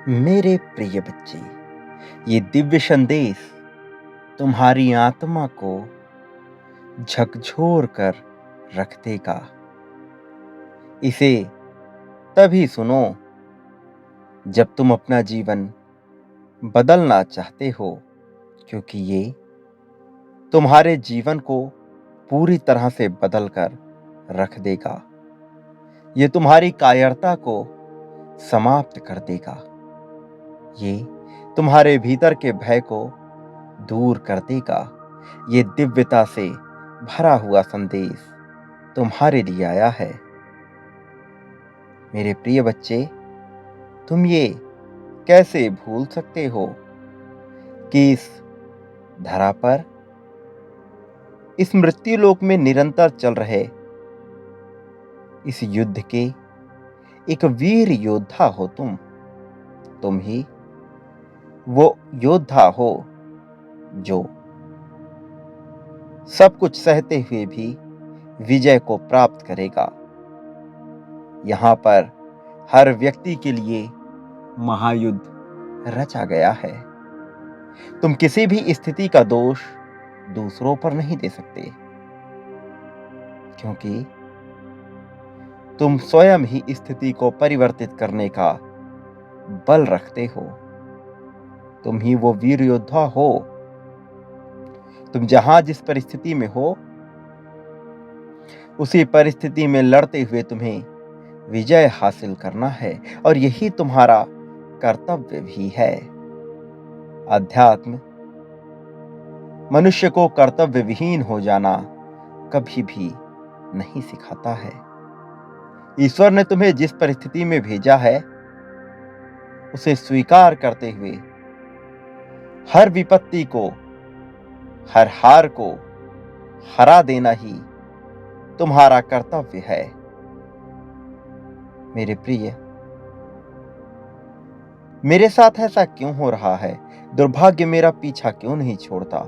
मेरे प्रिय बच्चे, ये दिव्य संदेश तुम्हारी आत्मा को झकझोर कर रख देगा। इसे तभी सुनो जब तुम अपना जीवन बदलना चाहते हो, क्योंकि ये तुम्हारे जीवन को पूरी तरह से बदल कर रख देगा। ये तुम्हारी कायरता को समाप्त कर देगा। ये तुम्हारे भीतर के भय को दूर कर देगा। ये दिव्यता से भरा हुआ संदेश तुम्हारे लिए आया है। मेरे प्रिय बच्चे, तुम ये कैसे भूल सकते हो कि इस धरा पर, इस मृत्यु लोक में निरंतर चल रहे इस युद्ध के एक वीर योद्धा हो तुम ही वो योद्धा हो जो सब कुछ सहते हुए भी विजय को प्राप्त करेगा। यहां पर हर व्यक्ति के लिए महायुद्ध रचा गया है। तुम किसी भी स्थिति का दोष दूसरों पर नहीं दे सकते, क्योंकि तुम स्वयं ही स्थिति को परिवर्तित करने का बल रखते हो। तुम ही वो वीर योद्धा हो। तुम जहां जिस परिस्थिति में हो, उसी परिस्थिति में लड़ते हुए तुम्हें विजय हासिल करना है, और यही तुम्हारा कर्तव्य भी है। अध्यात्म मनुष्य को कर्तव्य विहीन हो जाना कभी भी नहीं सिखाता है। ईश्वर ने तुम्हें जिस परिस्थिति में भेजा है, उसे स्वीकार करते हुए हर विपत्ति को, हर हार को हरा देना ही तुम्हारा कर्तव्य है। मेरे प्रिय, मेरे साथ ऐसा क्यों हो रहा है? दुर्भाग्य मेरा पीछा क्यों नहीं छोड़ता?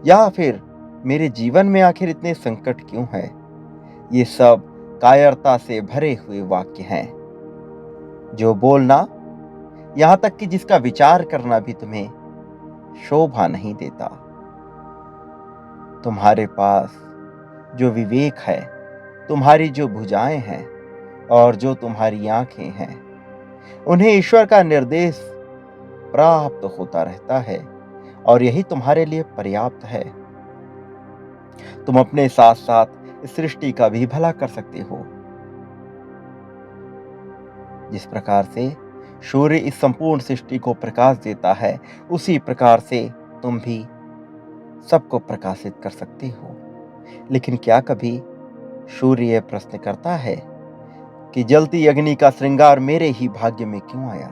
या फिर मेरे जीवन में आखिर इतने संकट क्यों है? ये सब कायरता से भरे हुए वाक्य हैं, जो बोलना, यहां तक कि जिसका विचार करना भी तुम्हें शोभा नहीं देता। तुम्हारे पास जो विवेक है, तुम्हारी जो भुजाएं हैं और जो तुम्हारी आंखें हैं, उन्हें ईश्वर का निर्देश प्राप्त होता रहता है, और यही तुम्हारे लिए पर्याप्त है। तुम अपने साथ साथ इस सृष्टि का भी भला कर सकते हो। जिस प्रकार से सूर्य इस संपूर्ण सृष्टि को प्रकाश देता है, उसी प्रकार से तुम भी सबको प्रकाशित कर सकते हो। लेकिन क्या कभी सूर्य यह प्रश्न करता है कि जलती अग्नि का श्रृंगार मेरे ही भाग्य में क्यों आया?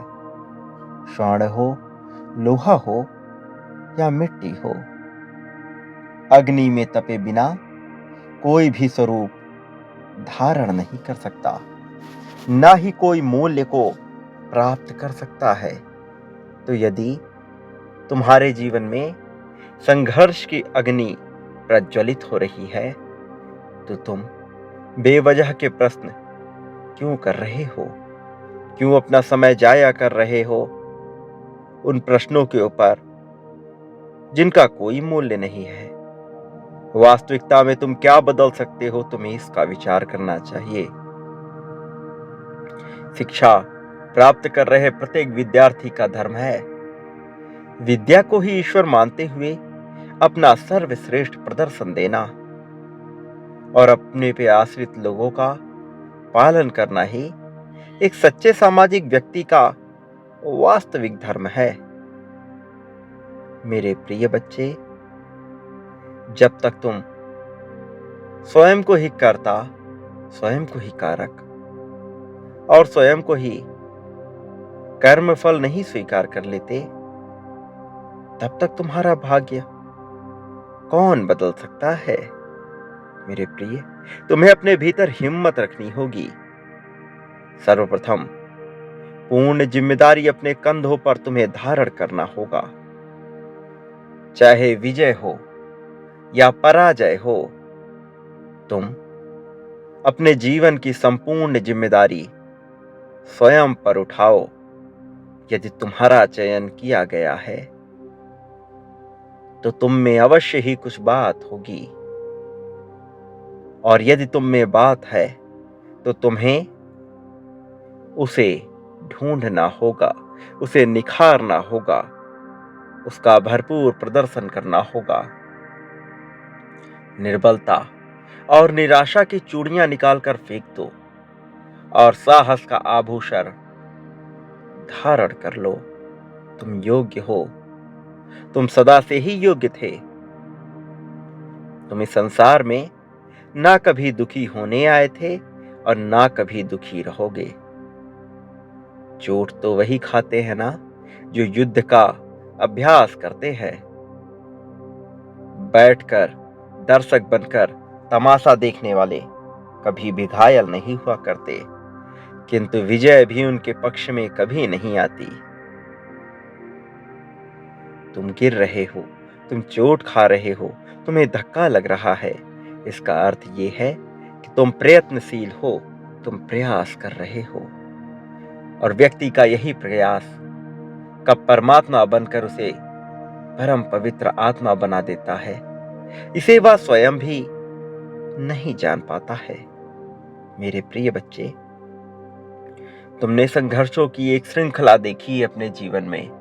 स्वर्ण हो, लोहा हो या मिट्टी हो, अग्नि में तपे बिना कोई भी स्वरूप धारण नहीं कर सकता, ना ही कोई मूल्य को प्राप्त कर सकता है। तो यदि तुम्हारे जीवन में संघर्ष की अग्नि प्रज्वलित हो रही है, तो तुम बेवजह के प्रश्न क्यों कर रहे हो? क्यों अपना समय जाया कर रहे हो उन प्रश्नों के ऊपर जिनका कोई मूल्य नहीं है? वास्तविकता में तुम क्या बदल सकते हो, तुम्हें इसका विचार करना चाहिए। शिक्षा प्राप्त कर रहे प्रत्येक विद्यार्थी का धर्म है विद्या को ही ईश्वर मानते हुए अपना सर्वश्रेष्ठ प्रदर्शन देना, और अपने पे आश्रित लोगों का पालन करना ही एक सच्चे सामाजिक व्यक्ति का वास्तविक धर्म है। मेरे प्रिय बच्चे, जब तक तुम स्वयं को ही कर्ता, स्वयं को ही कारक और स्वयं को ही कर्मफल नहीं स्वीकार कर लेते, तब तक तुम्हारा भाग्य कौन बदल सकता है? मेरे प्रिय, तुम्हें अपने भीतर हिम्मत रखनी होगी। सर्वप्रथम पूर्ण जिम्मेदारी अपने कंधों पर तुम्हें धारण करना होगा। चाहे विजय हो या पराजय हो, तुम अपने जीवन की संपूर्ण जिम्मेदारी स्वयं पर उठाओ, यदि तुम्हारा चयन किया गया है तो तुम में अवश्य ही कुछ बात होगी, और यदि तुम में बात है तो तुम्हें उसे ढूंढना होगा, उसे निखारना होगा, उसका भरपूर प्रदर्शन करना होगा। निर्बलता और निराशा की चूड़ियां निकालकर फेंक दो और साहस का आभूषण धारण कर लो। तुम योग्य हो, तुम सदा से ही योग्य थे। तुम इस संसार में ना कभी दुखी होने आए थे और ना कभी दुखी रहोगे। चोट तो वही खाते हैं ना जो युद्ध का अभ्यास करते हैं। बैठकर दर्शक बनकर तमाशा देखने वाले कभी भी घायल नहीं हुआ करते, किंतु विजय भी उनके पक्ष में कभी नहीं आती। तुम गिर रहे हो, तुम चोट खा रहे हो, तुम्हें धक्का लग रहा है, इसका अर्थ ये है कि तुम प्रयत्नशील हो, तुम प्रयास कर रहे हो। और व्यक्ति का यही प्रयास कब परमात्मा बनकर उसे परम पवित्र आत्मा बना देता है, इसे वह स्वयं भी नहीं जान पाता है। मेरे प्रिय बच्चे, तुमने संघर्षों की एक श्रृंखला देखी अपने जीवन में।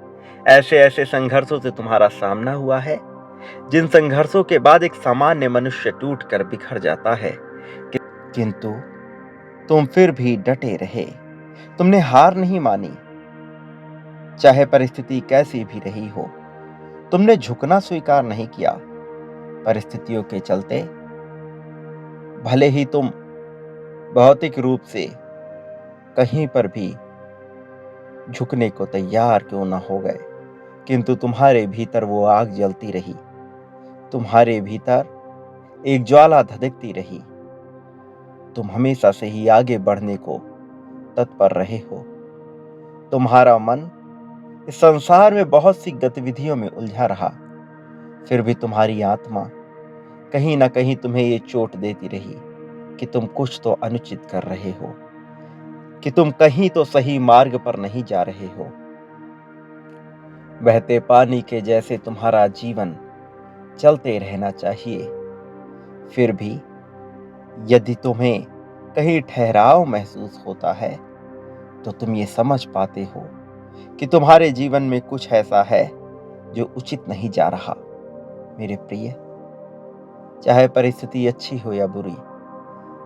ऐसे ऐसे संघर्षों से तुम्हारा सामना हुआ है जिन संघर्षों के बाद एक सामान्य मनुष्य टूटकर बिखर जाता है, किंतु तुम फिर भी डटे रहे। तुमने हार नहीं मानी, चाहे परिस्थिति कैसी भी रही हो। तुमने झुकना स्वीकार नहीं किया। परिस्थितियों के चलते भले ही तुम भौतिक रूप से कहीं पर भी झुकने को तैयार क्यों न हो गए, किंतु तुम्हारे भीतर वो आग जलती रही, तुम्हारे भीतर एक ज्वाला धधकती रही। तुम हमेशा से ही आगे बढ़ने को तत्पर रहे हो। तुम्हारा मन इस संसार में बहुत सी गतिविधियों में उलझा रहा, फिर भी तुम्हारी आत्मा कहीं ना कहीं तुम्हें ये चोट देती रही कि तुम कुछ तो अनुचित कर रहे हो, कि तुम कहीं तो सही मार्ग पर नहीं जा रहे हो। बहते पानी के जैसे तुम्हारा जीवन चलते रहना चाहिए। फिर भी यदि तुम्हें कहीं ठहराव महसूस होता है तो तुम ये समझ पाते हो कि तुम्हारे जीवन में कुछ ऐसा है जो उचित नहीं जा रहा। मेरे प्रिय, चाहे परिस्थिति अच्छी हो या बुरी,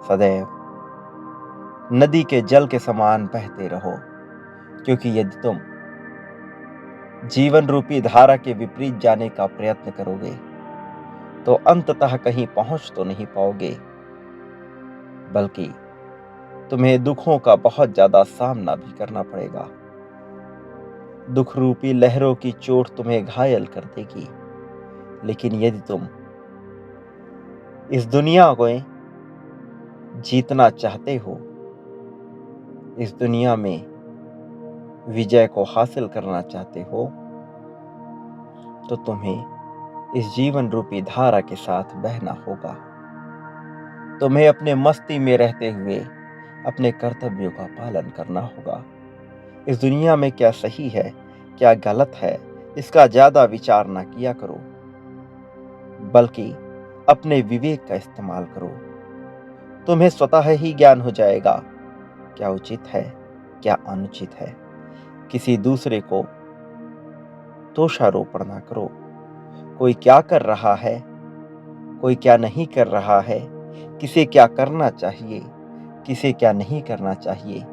सदैव नदी के जल के समान बहते रहो, क्योंकि यदि तुम जीवन रूपी धारा के विपरीत जाने का प्रयत्न करोगे तो अंततः कहीं पहुंच तो नहीं पाओगे, बल्कि तुम्हें दुखों का बहुत ज्यादा सामना भी करना पड़ेगा। दुख रूपी लहरों की चोट तुम्हें घायल कर देगी, लेकिन यदि तुम इस दुनिया को जीतना चाहते हो, इस दुनिया में विजय को हासिल करना चाहते हो, तो तुम्हें इस जीवन रूपी धारा के साथ बहना होगा। तुम्हें अपने मस्ती में रहते हुए अपने कर्तव्यों का पालन करना होगा। इस दुनिया में क्या सही है, क्या गलत है, इसका ज्यादा विचार ना किया करो, बल्कि अपने विवेक का इस्तेमाल करो। तुम्हें स्वतः ही ज्ञान हो जाएगा क्या उचित है, क्या अनुचित है। किसी दूसरे को दोषारोपण ना करो। कोई क्या कर रहा है, कोई क्या नहीं कर रहा है, किसे क्या करना चाहिए, किसे क्या नहीं करना चाहिए,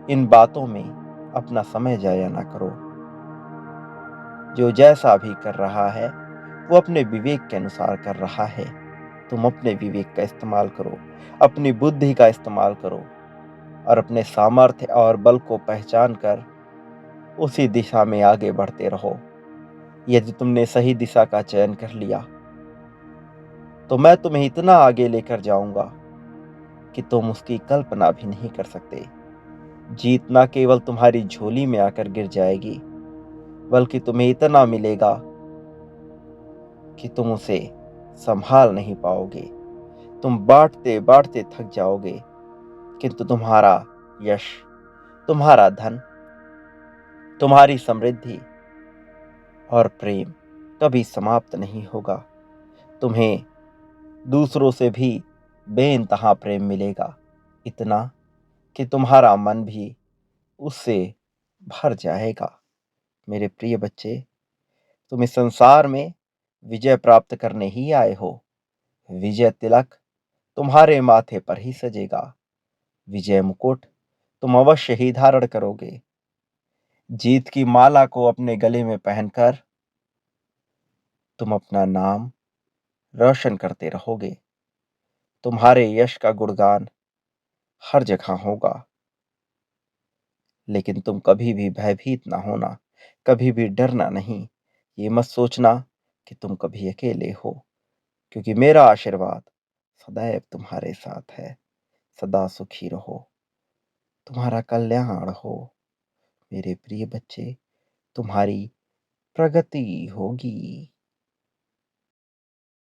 इन बातों में अपना समय जाया ना करो। जो जैसा भी कर रहा है वो अपने विवेक के अनुसार कर रहा है। तुम अपने विवेक का इस्तेमाल करो, अपनी बुद्धि का इस्तेमाल करो और अपने सामर्थ्य और बल को पहचान कर उसी दिशा में आगे बढ़ते रहो। यदि तुमने सही दिशा का चयन कर लिया तो मैं तुम्हें इतना आगे लेकर जाऊंगा कि तुम उसकी कल्पना भी नहीं कर सकते। जीत ना केवल तुम्हारी झोली में आकर गिर जाएगी, बल्कि तुम्हें इतना मिलेगा कि तुम उसे संभाल नहीं पाओगे। तुम बांटते बांटते थक जाओगे, किंतु तुम्हारा यश, तुम्हारा धन तुम्हारी समृद्धि और प्रेम कभी समाप्त नहीं होगा। तुम्हें दूसरों से भी बेइंतहा प्रेम मिलेगा, इतना कि तुम्हारा मन भी उससे भर जाएगा। मेरे प्रिय बच्चे, तुम इस संसार में विजय प्राप्त करने ही आए हो। विजय तिलक तुम्हारे माथे पर ही सजेगा। विजय मुकुट तुम अवश्य ही धारण करोगे। जीत की माला को अपने गले में पहनकर तुम अपना नाम रोशन करते रहोगे। तुम्हारे यश का गुणगान हर जगह होगा। लेकिन तुम कभी भी भयभीत ना होना, कभी भी डरना नहीं। ये मत सोचना कि तुम कभी अकेले हो, क्योंकि मेरा आशीर्वाद सदैव तुम्हारे साथ है। सदा सुखी रहो, तुम्हारा कल्याण हो। मेरे प्रिय बच्चे, तुम्हारी प्रगति होगी।